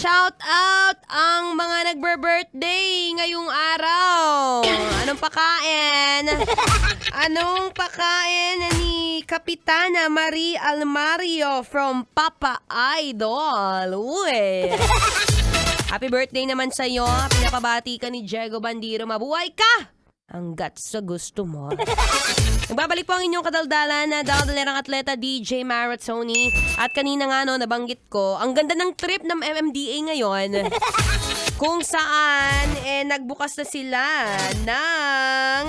shout out ang mga nagbe-birthday ngayong araw. Anong pakain? Anong pakain ni Kapitana Marie Almario from Papa Idol? Uy. Happy birthday naman sa'yo. Pinapabati ka ni Diego Bandiro. Mabuhay ka! Hanggat sa gusto mo. Nagbabalik po ang inyong kadaldalan na daldalerang atleta DJ Maratoni. At kanina nga nabanggit ko, ang ganda ng trip ng MMDA ngayon. Kung saan, nagbukas na sila ng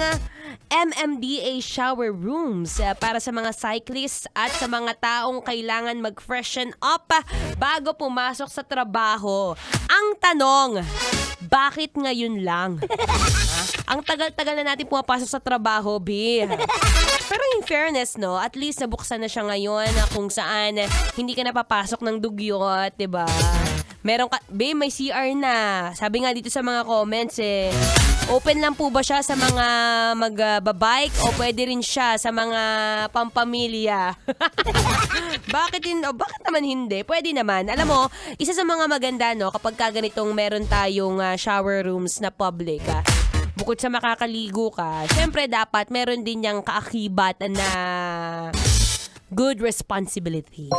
MMDA shower rooms para sa mga cyclists at sa mga taong kailangan mag-freshen up bago pumasok sa trabaho. Ang tanong, bakit ngayon lang? Ang tagal-tagal na natin pumapasok sa trabaho, B. Pero in fairness, at least nabuksan na siya ngayon kung saan hindi ka napapasok ng dugyot, diba? Meron ka, B, may CR na. Sabi nga dito sa mga comments, open lang po ba siya sa mga magbabike o pwede rin siya sa mga pampamilya? Bakit naman hindi? Pwede naman. Alam mo, isa sa mga maganda, kapag ganitong meron tayong shower rooms na public, bukod sa makakaligo ka, syempre dapat meron din niyang kaakibat na good responsibility.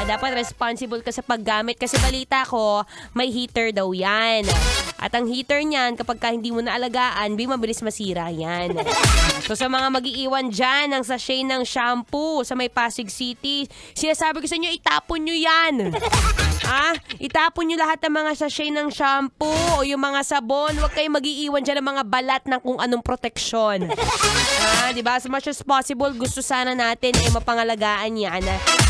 Dapat responsible ka sa paggamit kasi balita ko, may heater daw yan. At ang heater niyan, kapag hindi mo naalagaan, mabilis masira yan. So sa mga mag-iiwan dyan ng sachet ng shampoo sa may Pasig City, sinasabi ko sa inyo, itapon nyo yan. Itapon nyo lahat ng mga sachet ng shampoo o yung mga sabon. Huwag kayong mag-iiwan dyan ng mga balat ng kung anong proteksyon. Diba? As much as possible, gusto sana natin mapangalagaan yan.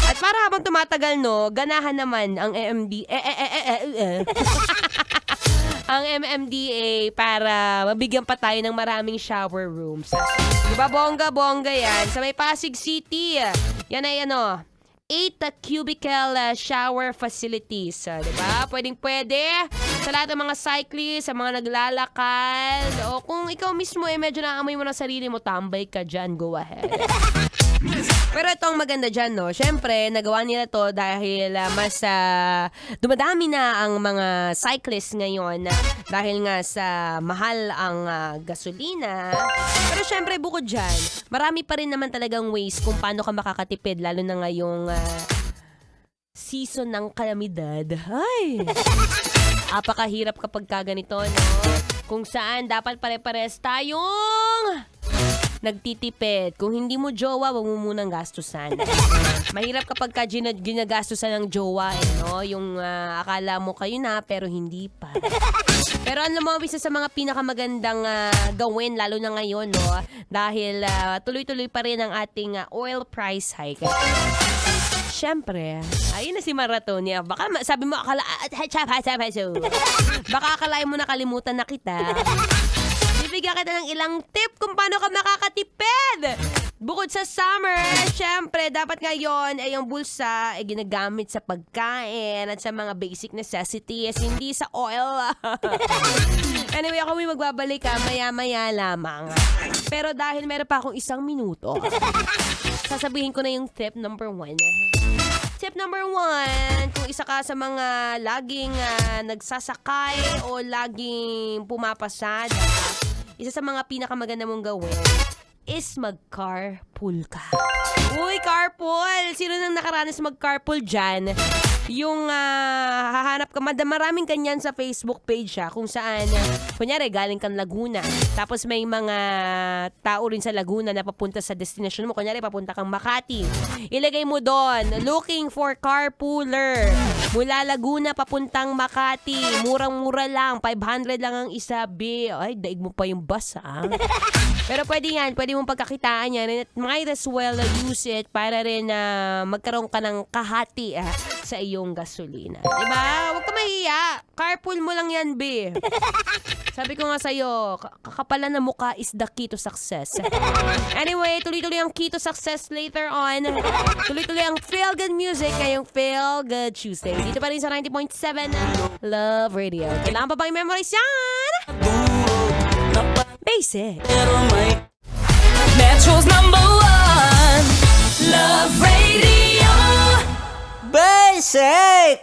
At para habang tumatagal, ganahan naman ang ang MMDA para mabigyan pa tayo ng maraming shower rooms. Diba, bongga-bongga yan. Sa may Pasig City, yan ay 8 cubicle shower facilities. Diba? Pwedeng-pwede sa lahat ng mga cyclists, sa mga naglalakad. O kung ikaw mismo medyo naamoy mo ng sarili mo, tambay ka dyan, go ahead. Pero itong maganda dyan, syempre, nagawa nila to dahil mas dumadami na ang mga cyclists ngayon dahil nga sa mahal ang gasolina. Pero syempre, bukod dyan, marami pa rin naman talagang ways kung paano ka makakatipid, lalo na ngayong season ng kalamidad. Ay! Apakahirap kapag kaganito, kung saan dapat pare-pares tayong nagtitipid. Kung hindi mo jowa, wag mo munang gastusan. Mahirap kapag ginagastusan ng jowa, yung akala mo kayo na, pero hindi pa. Pero alam mo, isa sa mga pinakamagandang gawin, lalo na ngayon, dahil tuloy-tuloy pa rin ang ating oil price hike. Siyempre, ayun na si Maratoni. Baka sabi mo, baka akalain mo nakalimutan na kita. Bibigyan kita ng ilang tip kung paano ka makakatipid. Bukod sa summer, syempre, dapat ngayon ay yung bulsa ay ginagamit sa pagkain at sa mga basic necessities, hindi sa oil. Anyway, ako may magbabalik maya-maya lamang. Pero dahil meron pa akong 1 minuto, sasabihin ko na yung tip number 1. Tip number 1, kung isa ka sa mga laging nagsasakay o laging pumapasada, isa sa mga pinakamaganda mong gawin is mag-carpool ka. Uy, carpool! Sino nang nakaranas mag-carpool dyan? Yung hahanap ka, maraming kanyan sa Facebook page kung saan, kunyari, galing kang Laguna. Tapos may mga tao rin sa Laguna na papunta sa destination mo. Kunyari, papunta kang Makati. Ilagay mo doon, looking for carpooler. Mula Laguna, papuntang Makati. Murang-mura lang, 500 lang ang isa, B. Ay, daig mo pa yung bus, Pero pwede yan, pwede mong pagkakitaan yan. And might as well use it para rin magkaroon ka ng kahati sa iyong gasolina. Diba? Huwag ka mahiya. Carpool mo lang yan, B. Sabi ko nga sa'yo, kakapalan na mukha is the key to success. Anyway, tuloy-tuloy ang key to success later on. Tuloy-tuloy ang Feel Good Music ngayong Feel Good Tuesday. Dito pa rin sa 90.7 Love Radio. Kailangan pa bang i-memorize yan? Basic. Metro's #1 Love Radio. Basic. sake!